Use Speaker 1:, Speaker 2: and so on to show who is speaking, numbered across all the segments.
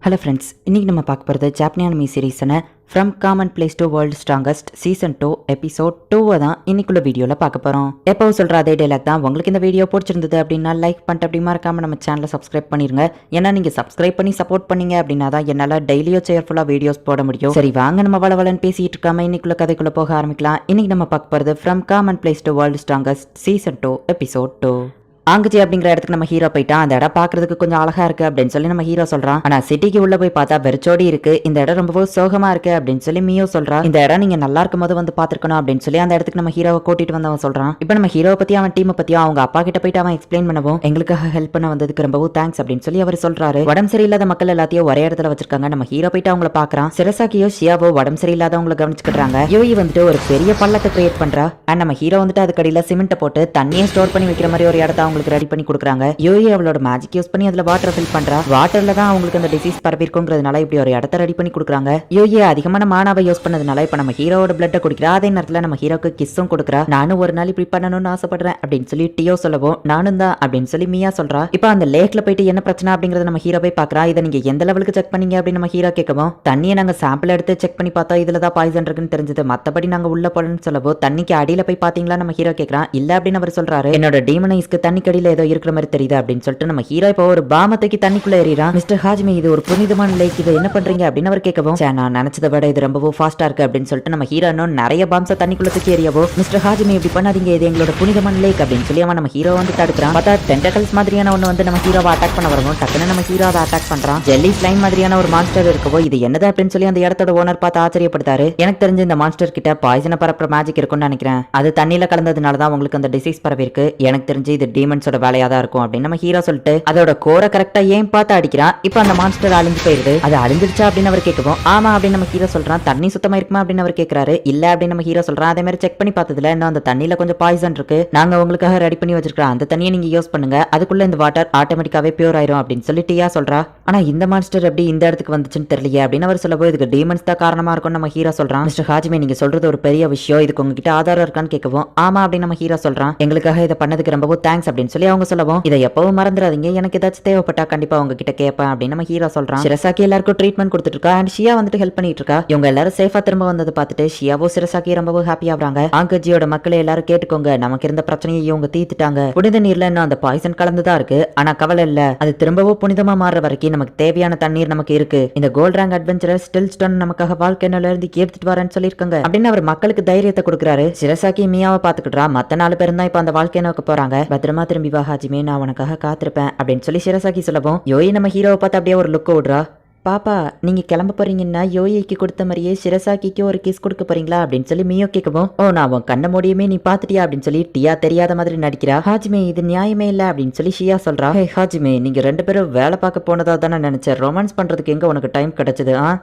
Speaker 1: Hello friends, இன்றைக்கி நம்ம பார்க்க போகிறது ஜாப்பனிஸ் அனிமி சீரீஸான from common place to world strongest season 2 episode 2 தான் இன்னைக்குள்ள வீடியோவில் பார்க்க போகிறோம். எப்போவும் சொல்கிற அதே டைலாக் தான். உங்களுக்கு இந்த வீடியோ பிடிச்சிருந்தது அப்படின்னா லைக் பண்ணிட்டு அப்படி மறக்காமல் நம்ம சேனலை சப்ஸ்கிரைப் பண்ணிருங்க. ஏன்னா நீங்கள் சப்ஸ்கிரைப் பண்ணி சப்போர்ட் பண்ணீங்க அப்படின்னா தான் என்னால் டெய்லியும் சேர்ஃபுல்லாக வீடியோஸ் போட முடியும். சரி வாங்க, நம்ம வளவலன்னு பேசிட்டு இருக்காம இன்னைக்குள்ள கதைக்குள்ளே போக ஆரம்பிக்கலாம். இன்னைக்கு நம்ம பார்க்க போகிறது from common place to world strongest season 2 episode 2. ஆங்குச்சி அப்படிங்கிற இடத்துக்கு நம்ம ஹீரோ போயிட்டான். அந்த இடம் பாக்குறதுக்கு கொஞ்சம் அழகா இருக்கு அப்படின்னு சொல்லி நம்ம ஹீரோ சொல்றான். ஆனா சிட்டிக்கு உள்ள போய் பார்த்தா வெறிச்சோடி இருக்கு. இந்த இடம் ரொம்பவும் சோகமா இருக்கு அப்படின்னு சொல்லி மியோ சொல்றா. இந்த இடம் நீங்க நல்லா இருக்கும் போது வந்து பாத்துக்கணும் அப்படின்னு சொல்லி அந்த இடத்துக்கு நம்ம ஹீரோவை கூட்டிட்டு வந்தவன் சொல்றான். இப்போ நம்ம ஹீரோவை பத்தி அவன் டீமை பத்தியும் அவங்க அப்பா கிட்ட போயிட்டு அவன் எக்ஸ்பிளைன் பண்ணவும் எங்களுக்காக ஹெல்ப் பண்ண வந்ததுக்கு ரொம்பவும் தேங்க்ஸ் அப்படின்னு சொல்லி அவர் சொல்றாரு. உடம்பு சரியில்லாத மக்கள் எல்லாத்தையும் ஒரே இடத்துல வச்சிருக்காங்க. நம்ம ஹீரோ போயிட்டு அவங்கள பாக்குறான். சிரசாக்கியோ ஷியாவோ உடம்பு சரியில்லாதவங்களை கவனிச்சுக்கிறாங்க. யோயி வந்துட்டு ஒரு பெரிய பள்ளத்தை கிரியேட் பண்றா. அண்ட் நம்ம ஹீரோ வந்துட்டு அதுக்கடியில சிமெண்ட் போட்டு தண்ணியை ஸ்டோர் பண்ணி வைக்கிற மாதிரி ஒரு இடத்த அவங்களுக்கு ரெடி பண்ணி கொடுக்குறாங்க. யோயி அவளோட மேஜிக் யூஸ் பண்ணி அதுல வாட்டர் ஃபில் பண்றா. வாட்டர்ல தான் அவங்களுக்கு அந்த டிசீஸ் பரவிருக்குங்கிறதுனால இப்படி ஒரு இடத்த ரெடி பண்ணி கொடுக்குறாங்க. யோயி அதிகமான மானாவை யூஸ் பண்ணதுனால இப்ப நம்ம ஹீரோவோட பிளட்டை குடிக்கிறா. அதே நேரத்துல நம்ம ஹீரோக்கு கிஸ்ஸும் கொடுக்குறா. நானும் ஒரு நாள் இப்படி பண்ணணும்னு ஆசைப்படுறேன் அப்படின்னு சொல்லி டியோ சொல்லவும் நானும் தான் அப்படின்னு சொல்லி மியா சொல்றா. இப்ப அந்த லேக்ல போயிட்டு என்ன பிரச்சனை அப்படிங்கறத நம்ம ஹீரோ போய் பாக்குறா. இதை நீங்க எந்த லெவலுக்கு செக் பண்ணீங்க அப்படின்னு நம்ம ஹீரோ கேட்கவும் தண்ணியை நாங்க சாம்பிள் எடுத்து செக் பண்ணி பார்த்தா இதுலதான் பாய்சன் இருக்குன்னு தெரிஞ்சது. மத்தபடி நாங்க உள்ள போலன்னு சொல்லவும் தண்ணிக்கு அடியில போய் பாத்தீங்களா நம்ம ஹீரோ கேட்கறான். இல்ல அப்படின்னு அவர் சொல்றாரு. என்னோட டீமனைஸ்க்கு தண்ணிக்கு அடியில ஏதோ இருக்கிற மாதிரி தெரியுது அப்படின்னு சொல்லிட்டு நம்ம ஹீரோ இப்போ ஒரு பாம தூக்கி தண்ணிக்குள்ள ஏறிறான். மிஸ்டர் ஹாஜ்மி, இது ஒரு புனிதமான லேக், இதை என்ன பண்றீங்க அப்படின்னு அவர் கேட்கவும் நான் நினைச்சதை விட இது ரொம்பவும் ஃபாஸ்டா இருக்கு அப்படின்னு சொல்லிட்டு நம்ம ஹீரோ இன்னும் நிறைய பாம்ஸை தண்ணிக்குள்ள தூக்கி எறியவோ மிஸ்டர் ஹாஜ்மி இப்படி பண்ணாதீங்க, இது எங்களோட புனிதமான லேக் அப்படின்னு சொல்லி அவன் நம்ம ஹீரோ வந்து தடுக்கிறான். பார்த்தா டென்டகல்ஸ் மாதிரியான ஒண்ணு வந்து நம்ம ஹீரோவை அட்டாக் பண்ண வரவும் டக்குன்னு நம்ம ஹீரோ அதை அட்டாக் பண்றான். ஜெல்லி ஸ்லைம் மாதிரியான ஒரு மான்ஸ்டர் இருக்கவோ இது என்னது அப்படின்னு சொல்லி அந்த இடத்தோட ஓனர் பார்த்து ஆச்சரியப்படுத்தாரு. எனக்கு தெரிஞ்ச இந்த மான்ஸ்டர் கிட்ட பாய்சனை பரப்புற மேஜிக் இருக்கும்னு நினைக்கிறேன். அது தண்ணியில கலந்ததுனால தான் உங்களுக்கு அந்த டிசீஸ் பரவி இருக்கு. எனக்கு தெரிஞ்சு இது டீமன்ஸோட வேலையா தான் இருக்கும் அப்படின்னு நம்ம ஹீரோ சொல்லிட்டு அதோட கோரை கரெக்டா ஏன் பார்த்து அடிக்கிறான். இப்போ அந்த மான்ஸ்டர் அழிஞ்சு போயிருது. அது அழிஞ்சிருச்சா அப்படின்னு அவர் கேட்கவும் ஆமா அப்படின்னு நம்ம ஹீரோ சொல்றான். தண்ணி சுத்தமா இருக்குமா அப்படின்னு அவர் கேட்கிறாரு. இல்ல அப்படின்னு நம்ம ஹீரோ சொல்றான். அதே மாதிரி செக் பண்ணி பார்த்ததுல இன்னும் அந்த தண்ணியில கொஞ்சம் பாய்சன் இருக்கு. நாங்க உங்களுக்காக ரெடி பண்ணி வச்சிருக்கோம். அந்த தண்ணியை நீங்க யூஸ் பண்ணுங்க. அதுக்குள்ள இந்த வாட்டர் ஆட்டோமேட்டிக்காவே பியூர் ஆயிரும் அப்படின்னு சொல்லி டியா சொல்றா. ஆனா இந்த மான்ஸ்டர் எப்படி இந்த இடத்துக்கு வந்துச்சுன்னு தெரியலையே அப்படின்னு அவர் சொல்லவும் இதுக்கு டீமன்ஸ் தான் காரணமா இருக்கும் நம்ம ஹீரோ சொல்றான். மிஸ்டர் ஹாஜ்மி, நீங்க சொல்றது ஒரு பெரிய விஷயம். இதுக்கு உங்ககிட்ட ஆதாரம் இருக்கான்னு கேட்கவும் ஆமா அப்படின்னு நம்ம ஹீரோ சொல்றான். எங்களுக்காக இதை பண்ணதுக்கு ரொம்பவும் தேங்க்ஸ் அப்படின்னு சொல்லி அவங்க சொல்லவும் இதை எப்பவும் மறந்துடாதீங்க, எனக்கு ஏதாச்சும் தேவைப்பட்டா கண்டிப்பா உங்ககிட்ட கேட்பேன் அப்படின்னு நம்ம ஹீரோ சொல்றான். சிரசாக்கி எல்லாருக்கும் ட்ரீட்மெண்ட் கொடுத்துட்டு இருக்கா. அண்ட் ஷியா வந்துட்டு ஹெல்ப் பண்ணிட்டு இருக்கா. இவங்க எல்லாரும் சேஃபா திரும்ப வந்தது பார்த்துட்டு ஷியாவோ சிரசாக்கி ரொம்பவும் ஹாப்பி ஆகுறாங்க. ஆங்கஜியோட மக்களை எல்லாரும் கேட்டுக்கோங்க, நமக்கு இருந்த பிரச்சனையை இவங்க தீர்த்துட்டாங்க. புனித நீர்ல இன்னும் அந்த பாய்சன் கலந்துதான் இருக்கு. ஆனா கவலை இல்ல, அது திரும்பவும் புனிதமா மாறுற வரைக்கும் நமக்கு தேவையான தண்ணீர் நமக்கு இருக்கு. இந்த gold rank adventurer still stone நமக்காக வாழ்க்கையில இருந்து எடுத்துட்டு வரேன்னு சொல்லியிருக்காங்க அப்படின்னு அவர் மக்களுக்கு தைரியத்தை கொடுக்குறாரு. சிரசாக்கி மியாவை பாத்துக்கிட்டா. மத்த 4 பேரும் தான் இப்ப அந்த வாழ்க்கையை நோக்க போறாங்க. பத்திரமா திரும்பி வா ஹாஜிமே, நான் உனக்காக காத்திருப்பேன் அப்படின்னு சொல்லி சிரசாக்கி சொல்லவும் யோயி நம்ம ஹீரோவை பார்த்து அப்படியே ஒரு லுக் விடுறா. பாப்பா, நீங்க கிளம்ப போறீங்கன்னா யோயிக்கு கொடுத்த மாதிரியே சிரசாக்கிக்கு ஒரு கிஸ் கொடுக்க போறீங்களா அப்படின்னு சொல்லி மியோ கேட்கவும் நான் உன் கண்ண மூடியுமே நீ பாத்துட்டியா அப்படின்னு சொல்லி டியா தெரியாத மாதிரி நடிக்கிறா. ஹாஜ்மே, இது நியாயமே இல்ல அப்படின்னு சொல்லி ஷியா சொல்றா. ஹே ஹாஜ்மே, நீங்க 2 பேரும் வேலை பார்க்க போனதா தானே நினைச்சேன். ரொமான்ஸ் பண்றதுக்கு எங்க உனக்கு டைம் கிடைச்சது?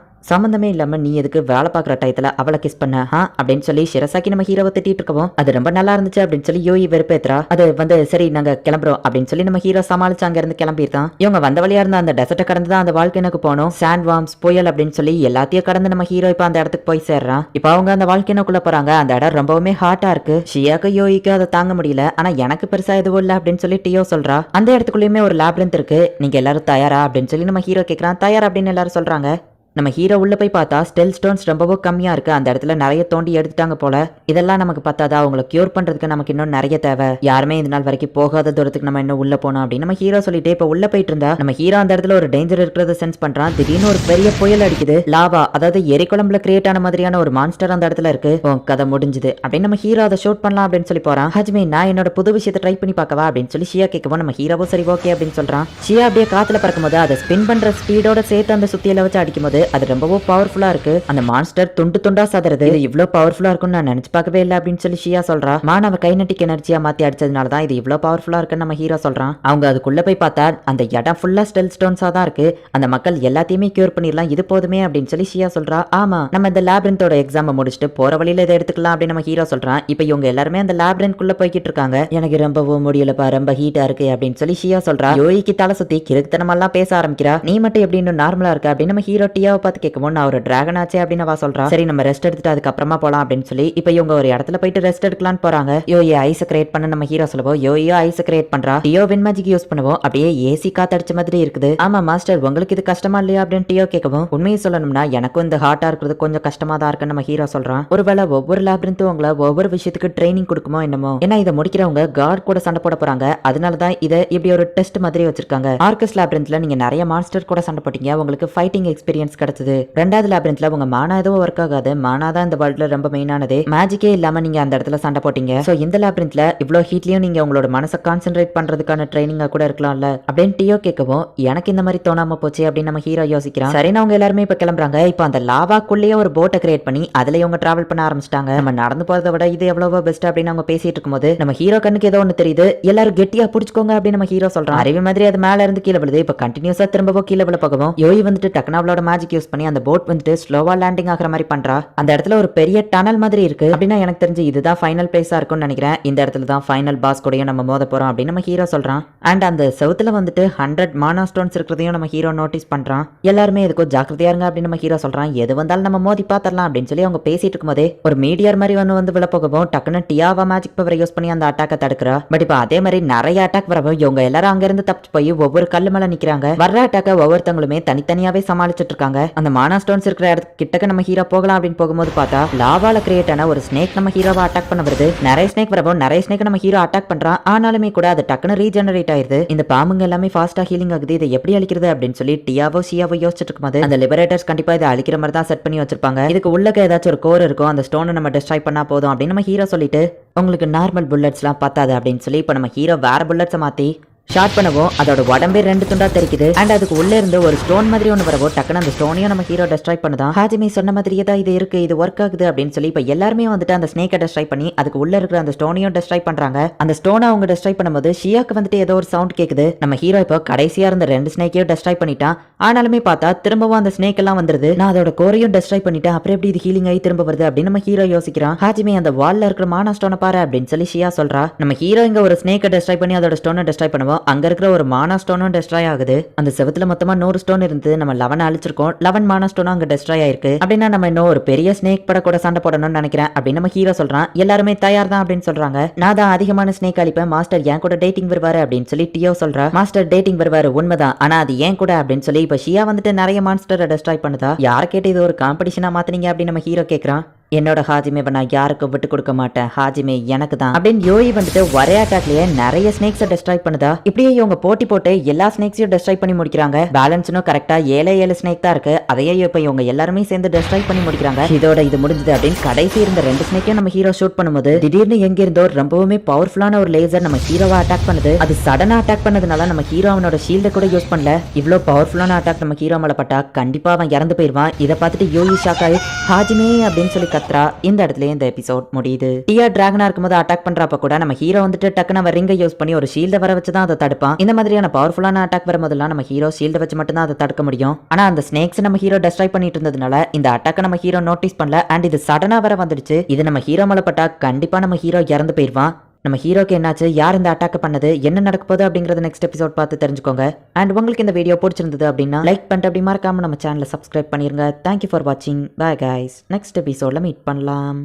Speaker 1: சம்பந்தமே இல்லாம நீ எதுக்கு வேலை பார்க்குற டயத்துல அவளை கிஸ் பண்ண அப்படின்னு சொல்லி சிரசாக்கி நம்ம ஹீரோவை திட்டிட்டு இருக்கவும் அது ரொம்ப நல்லா இருந்துச்சு அப்படின்னு சொல்லி யோயி வெறுப்பேத்துறா. அது வந்து சரி நாங்க கிளம்புறோம் அப்படின்னு சொல்லி நம்ம ஹீரோ சமாளிச்சு அங்க இருந்து கிளம்பிருந்தான். இவங்க வந்த வழியா இருந்த அந்த டெசர்ட்டை கடந்து தான் அந்த வாழ்க்கைக்கு போனோம். சாண்ட் வார்ம்ஸ், புயல் அப்படின்னு சொல்லி எல்லாத்தையும் கடந்து நம்ம ஹீரோ இப்ப அந்த இடத்துக்கு போய் சேர்றான். இப்ப அவங்க அந்த வாழ்க்கைக்குள்ள போறாங்க. அந்த இடம் ரொம்பவுமே ஹாட்டா இருக்கு. ஷியாக்கு யோயிக்கு அதை தாங்க முடியல. ஆனா எனக்கு பெருசா எதுவும் இல்ல அப்படின்னு சொல்லி டியோ சொல்றா. அந்த இடத்துக்குள்ளயுமே ஒரு லேப்ரின்த் இருக்கு. நீங்க எல்லாரும் தயாரா அப்படின்னு சொல்லி நம்ம ஹீரோ கேட்கறான். தயார் அப்படின்னு எல்லாரும் சொல்றாங்க. நம்ம ஹீரோ உள்ள போய் பார்த்தா ஸ்டெல் ஸ்டோன்ஸ் ரொம்பவும் கம்மியா இருக்கு. அந்த இடத்துல நிறைய தோண்டி எடுத்துட்டாங்க போல. இதெல்லாம் நமக்கு பத்தாதா, அவங்களை கியூர் பண்றதுக்கு நமக்கு இன்னும் நிறைய தேவை. யாருமே இந்த நாள் வரைக்கும் போகாத தூரத்துக்கு நம்ம இன்னும் உள்ள போனோம் அப்படின்னு நம்ம ஹீரோ சொல்லிட்டு இப்ப உள்ள போயிட்டு இருந்தா நம்ம ஹீரோ அந்த இடத்துல ஒரு டேஞ்சர் இருக்கிறத சென்ஸ் பண்றான். திடீர்னு ஒரு பெரிய புயல் அடிக்குது. லாவா, அதாவது எரிக்குழம்புல கிரியேட் ஆன மாதிரியான ஒரு மான்ஸ்டர் அந்த இடத்துல இருக்கு. கதை முடிஞ்சுது அப்படின்னு நம்ம ஹீரோ அதை ஷூட் பண்ணலாம் அப்படின்னு சொல்லி போறான். ஹஜ்மி, நான் என்னோட புது விஷயத்தை ட்ரை பண்ணி பார்க்கவா அப்படின்னு சொல்லி ஷியா கேட்கவும் நம்ம ஹீரோவும் சரி ஓகே அப்படின்னு சொல்றான். ஷியா அப்படியே காத்துல பறக்கும் போது அதை ஸ்பின் பண்ற ஸ்பீடோட சேர்த்து அந்த சுத்தியில வச்சு அடிக்கும் போது அது ரொம்பவும் பவர்ஃபுல்லா இருக்கு. அந்த மான்ஸ்டர் துண்டு துண்டா சதறது. இது இவ்ளோ பவர்ஃபுல்லா இருக்கும்னு நான் நினைச்சு பார்க்கவே இல்லை அப்படின்னு சொல்லி ஷியா சொல்றா. மானவ கைனட்டிக் எனர்ஜியா மாத்தி அடிச்சதுனால தான் இது இவ்ளோ பவர்ஃபுல்லா இருக்குன்னு நம்ம ஹீரோ சொல்றான். அவங்க அதுக்குள்ள போய் பார்த்தா அந்த இடம் ஃபுல்லா ஸ்டெல் ஸ்டோன்ஸா தான் இருக்கு. அந்த மக்கள் எல்லாத்தையுமே கியூர் பண்ணிடலாம், இது போதுமே அப்படின்னு சொல்லி ஷியா சொல்றா. ஆமா, நம்ம இந்த லேப்ரின்த்தோட எக்ஸாம் முடிச்சுட்டு போற வழியில இதை எடுத்துக்கலாம் அப்படின்னு நம்ம ஹீரோ சொல்றான். இப்போ இவங்க எல்லாருமே அந்த லேப்ரின்க்குள்ள போய்கிட்டு இருக்காங்க. எனக்கு ரொம்பவும் முடியலப்பா, ரொம்ப ஹீட்டா இருக்கு அப்படின்னு சொல்லி ஷியா சொல்றா. யோயிக்கு தலை சுத்தி கிறுக்குத்தனமெல்லாம் பேச ஆரம்பிக்கிறா. நீ மட்டும் எப்படி இன்னும் நார்மலா இருக்க அப்படின்னு நம்ம ஹீரோ டியா டியாவை பார்த்து கேட்கவும் நான் ஒரு டிராகன் ஆச்சே அப்படின்னு அவ சொல்றா. சரி நம்ம ரெஸ்ட் எடுத்துட்டு அதுக்கப்புறமா போலாம் அப்படின்னு சொல்லி இப்ப இவங்க ஒரு இடத்துல போயிட்டு ரெஸ்ட் எடுக்கலாம்னு போறாங்க. யோயி ஐஸ் கிரியேட் பண்ண நம்ம ஹீரோ சொல்லவோ யோயோ ஐஸ் கிரியேட் பண்றா. டியோ வின் மேஜிக் யூஸ் பண்ணுவோம் அப்படியே ஏசி காத்தடிச்ச மாதிரி இருக்குது. ஆமா மாஸ்டர் உங்களுக்கு இது கஷ்டமா இல்லையா அப்படின்னு டியோ கேட்கவும் உண்மையை சொல்லணும்னா எனக்கும் இந்த ஹார்ட்டா இருக்கிறது கொஞ்சம் கஷ்டமா தான் இருக்குன்னு நம்ம ஹீரோ சொல்றான். ஒருவேளை ஒவ்வொரு லேபிரிந்தும் உங்களை ஒவ்வொரு விஷயத்துக்கு ட்ரைனிங் கொடுக்குமோ என்னமோ. ஏன்னா இதை முடிக்கிறவங்க காட் கூட சண்டை போட போறாங்க. அதனாலதான் இதை இப்படி ஒரு டெஸ்ட் மாதிரி வச்சிருக்காங்க. ஆர்கஸ் லேபிரிந்த்ல நீங்க நிறைய மாஸ்டர் கூட சண்டை போட்டீங்க, உங்களுக்கு ஃபைட்டிங் எக்ஸ்பீரியன்ஸ் கிடைச்சது. ரெண்டாவது லேபிரிந்த்ல உங்க மானா எதுவும் ஒர்க் ஆகாது. மானா தான் இந்த வேர்ல்ட்ல ரொம்ப மெயினானது. மேஜிக்கே இல்லாம நீங்க அந்த இடத்துல சண்டை போட்டீங்க. சோ இந்த லேபிரிந்த்ல இவ்வளவு ஹீட்லயும் நீங்க உங்களோட மனசை கான்சென்ட்ரேட் பண்றதுக்கான ட்ரைனிங்கா கூட இருக்கலாம்ல அப்படின்னு டியோ கேட்கவும் எனக்கு இந்த மாதிரி தோணாம போச்சு அப்படின்னு நம்ம ஹீரோ யோசிக்கிறான். சரி அவங்க எல்லாருமே இப்ப கிளம்புறாங்க. இப்ப அந்த லாவாக்குள்ளேயே ஒரு போட்டை கிரியேட் பண்ணி அதுல இவங்க டிராவல் பண்ண ஆரம்பிச்சிட்டாங்க. நம்ம நடந்து போறதை விட இது எவ்வளவோ பெஸ்ட் அப்படின்னு அவங்க பேசிட்டு இருக்கும்போது நம்ம ஹீரோ கண்ணுக்கு ஏதோ ஒண்ணு தெரியுது. எல்லாரும் கெட்டியா புடிச்சுக்கோங்க அப்படின்னு நம்ம ஹீரோ சொல்றான். அறிவு மாதிரி அது மேல இருந்து கீழே விழுது. இப்ப கண்டினியூஸா திரும்பவும் கீழே விழ போகவும் யோயி வந்துட்டு டக்னாவளோட மேஜிக் யூஸ் பண்ணி அந்த போட் வந்துட்டு ஸ்லோவா லேண்டிங் ஆகிற மாதிரி பண்றா. அந்த இடத்துல ஒரு பெரிய டனல் மாதிரி இருக்கு. அப்படின்னா எனக்கு தெரிஞ்சு இதுதான் ஃபைனல் பிளேஸா இருக்கும்னு நினைக்கிறேன். இந்த இடத்துல தான் ஃபைனல் பாஸ் கூடயும் நம்ம மோத போறோம் அப்படின்னு நம்ம ஹீரோ சொல்றான். அண்ட் அந்த செவுத்துல வந்துட்டு 100 மானா ஸ்டோன்ஸ் இருக்கிறதையும் நம்ம ஹீரோ நோட்டீஸ் பண்றான். எல்லாருமே இதுக்கும் ஜாக்கிரதையா இருங்க அப்படின்னு நம்ம ஹீரோ சொல்றான். எது வந்தாலும் நம்ம மோதி பாத்திரலாம் அப்படின்னு சொல்லி அவங்க பேசிட்டு இருக்கும்போதே ஒரு மீடியர் மாதிரி வந்து விழ போகவும் டக்குன்னு டியாவா மேஜிக் பவரை யூஸ் பண்ணி அந்த அட்டாக்கை தடுக்கிறா. பட் இப்ப அதே மாதிரி நிறைய அட்டாக் வரவும் இவங்க எல்லாரும் அங்க இருந்து தப்பிச்சு போய் ஒவ்வொரு கல்லு மேல நிக்கிறாங்க. வர்ற அட்டாக்க ஒவ்வொருத்தவங்களுமே தனித்தனியாவே சமாளிச்சுட்டு இருக்காங்க. அந்த மானா ஸ்டோன்ஸ் இருக்கிற இடத்துக்கு கிட்டக்க நம்ம ஹீரோ போகலாம் அப்படின்னு போகும்போது பார்த்தா லாவால கிரியேட் ஆன ஒரு ஸ்னேக் நம்ம ஹீரோவை அட்டாக் பண்ண வருது. நிறைய ஸ்னேக் வரவும் நிறைய ஸ்னேக் நம்ம ஹீரோ அட்டாக் பண்றான். ஆனாலுமே கூட அது டக்குன்னு ரீஜெனரேட் ஆயிருது. இந்த பாம்புங்க எல்லாமே ஃபாஸ்டா ஹீலிங் ஆகுது. இதை எப்படி அழிக்கிறது அப்படின்னு சொல்லி டியாவோ ஷியாவோ யோசிச்சுட்டு இருக்கும்போது அந்த லிபரேட்டர்ஸ் கண்டிப்பா இதை அழிக்கிற மாதிரி தான் செட் பண்ணி வச்சிருப்பாங்க. இதுக்கு உள்ளக்க ஏதாச்சும் ஒரு கோர் இருக்கும், அந்த ஸ்டோனை நம்ம டிஸ்ட்ராய் பண்ணா போதும் அப்படின்னு நம்ம ஹீரோ சொல்லிட்டு உங்களுக்கு நார்மல் புல்லட்ஸ்லாம் பத்தாது அப்படின்னு சொல்லி இப்ப நம்ம ஹீரோ வேற புல்லட்ஸை மாத்தி ஷார்ட் பண்ணவும் அதோட உடம்பே 2 துண்டா தெரிக்குது. அண்ட் அதுக்கு உள்ள இருந்து ஒரு ஸ்டோன் மாதிரி ஒன்று வரவோ டக்குன்னு அந்த ஸ்டோனையும் நம்ம ஹீரோ டெஸ்ட்ராய் பண்ணுதான். ஹாஜிமே சொன்ன மாதிரியே தான் இது இருக்கு, இது ஒர்க் ஆகுது அப்படின்னு சொல்லி இப்ப எல்லாருமே வந்துட்டு அந்த ஸ்னேக்கை டெஸ்ட்ராய் பண்ணி அதுக்கு உள்ள இருக்கிற அந்த ஸ்டோனையும் டெஸ்ட்ராய் பண்றாங்க. அந்த ஸ்டோனை அவங்க டெஸ்ட்ராய் பண்ணும்போது ஷியாக்கு வந்துட்டு ஏதோ ஒரு சவுண்ட் கேக்குது. நம்ம ஹீரோ இப்போ கடைசியா இருந்த 2 ஸ்னேக்கையும் டெஸ்ட்ராய் பண்ணிட்டான். ஆனாலுமே பார்த்தா திரும்பவும் அந்த ஸ்னேக் எல்லாம் வந்துருது. நான் அதோட கோரையும் டெஸ்ட்ராய் பண்ணிட்டேன், அப்புறம் எப்படி இது ஹீலிங் ஆகி திரும்ப வருது அப்படின்னு நம்ம ஹீரோ யோசிக்கிறான். ஹாஜிமே அந்த வால்ல இருக்கிற மானா ஸ்டோனை பாரு அப்படின்னு சொல்லி ஷியா சொல்றா. நம்ம ஹீரோ இங்க ஒரு ஸ்னேக்கை டெஸ்ட்ராய் பண்ணி அதோட ஸ்டோனை டெஸ்ட்ராய் பண்ணுவோம். அங்க இருக்கிற ஒரு மானா ஸ்டோனும் டெஸ்ட்ராய் ஆகுது. அந்த செவத்துல மொத்தமா 100 ஸ்டோன் இருந்து நம்ம 11 அழிச்சிருக்கோம். 11 மானா ஸ்டோனும் அங்க டெஸ்ட்ராய் ஆயிருக்கு. அப்படின்னா நம்ம இன்னும் ஒரு பெரிய ஸ்னேக் பட கூட சண்டை போடணும்னு நினைக்கிறேன் அப்படின்னு நம்ம ஹீரோ சொல்றான். எல்லாருமே தயார் தான் அப்படின்னு சொல்றாங்க. நான் தான் அதிகமான ஸ்னேக் அழிப்பேன், மாஸ்டர் என் கூட டேட்டிங் வருவாரு அப்படின்னு சொல்லி டியோ சொல்றா. மாஸ்டர் டேட்டிங் வருவாரு உண்மைதான், ஆனா அது ஏன் கூட அப்படின்னு சொல்லி இப்ப ஷியா வந்துட்டு நிறைய மான்ஸ்டரை டெஸ்ட்ராய் பண்ணுதா. யார கேட்டு இது ஒரு காம்படிஷனா மாத்தினீங்க அப்படின்னு நம்ம ஹீரோ கேக்குறான். என்னோட ஹாஜிமே நான் யாருக்கும் விட்டு கொடுக்க மாட்டேன், ஹாஜிமே எனக்கு தான் அப்படின்னு யோயி வந்துட்டு ஒரே அட்டாக்லயே நிறைய ஸ்னேக்ஸை டெஸ்ட்ராய் பண்ணுதா. இப்படியே இவங்க போட்டி போட்டு எல்லா ஸ்னேக்ஸையும் டெஸ்ட்ராய் பண்ணி முடிக்கிறாங்க. பேலன்ஸ்னும் கரெக்டா 7 ஸ்னேக் தான் இருக்கு. அதையே இப்ப இவங்க எல்லாருமே சேர்ந்து டெஸ்ட்ராய் பண்ணி முடிக்கிறாங்க. இதோட இது முடிஞ்சது அப்படின்னு கடைசி இருந்த 2 ஸ்னேக்கையும் நம்ம ஹீரோ ஷூட் பண்ணும்போது திடீர்னு எங்க இருந்தோ ரொம்பவுமே பவர்ஃபுல்லான ஒரு லேசர் நம்ம ஹீரோவை அட்டாக் பண்ணுது. அது சடனா அட்டாக் பண்ணதுனால நம்ம ஹீரோ அவனோட ஷீல்ட கூட யூஸ் பண்ணல. இவ்வளவு பவர்ஃபுல்லான அட்டாக் நம்ம ஹீரோ மேல பட்டா கண்டிப்பா அவன் இறந்து போயிருவான். இதை பார்த்துட்டு யோயி ஷாக் ஆகி ஹாஜிமே அப்படின்னு சொல்லி கத்துறா. இந்த இடத்துல இந்த எபிசோட் முடியுது. டியா டிராகனா இருக்கும்போது அட்டாக் பண்றப்ப கூட நம்ம ஹீரோ வந்துட்டு டக்குனு ரிங்கை யூஸ் பண்ணி ஒரு ஷீல்ட வர வச்சு தான் அதை தடுப்பான். இந்த மாதிரியான பவர்ஃபுல்லான அட்டாக் வரும்போதெல்லாம் நம்ம ஹீரோ ஷீல்ட வச்சு மட்டும் தான் அதை தடுக்க முடியும். ஆனா அந்த ஸ்னேக்ஸ் நம்ம ஹீரோ டெஸ்ட்ராய் பண்ணிட்டு இருந்ததுனால இந்த அட்டாக்க நம்ம ஹீரோ நோட்டீஸ் பண்ணல. அண்ட் இது சடனா வர வந்துடுச்சு. இது நம்ம ஹீரோ மேல பட்டா கண்டிப்பா நம்ம ஹீரோ இறந்து போயிருவான். நம்ம ஹீரோக்கு என்னாச்சு, யார் இந்த அட்டாக் பண்ணது, என்ன நடக்க போகுது அப்படிங்கறத நெக்ஸ்ட் எபிசோட் பார்த்து தெரிஞ்சுக்கோங்க. அண்ட் உங்களுக்கு இந்த வீடியோ பிடிச்சிருந்தது அப்படின்னா லைக் பண்ணிட்டு அப்படி மறக்காம நம்ம சேனலை சப்ஸ்கிரைப் பண்ணிருங்க. தேங்க்யூ ஃபார் வாட்சிங். பை கைஸ், நெக்ஸ்ட் எபிசோட்ல மீட் பண்ணலாம்.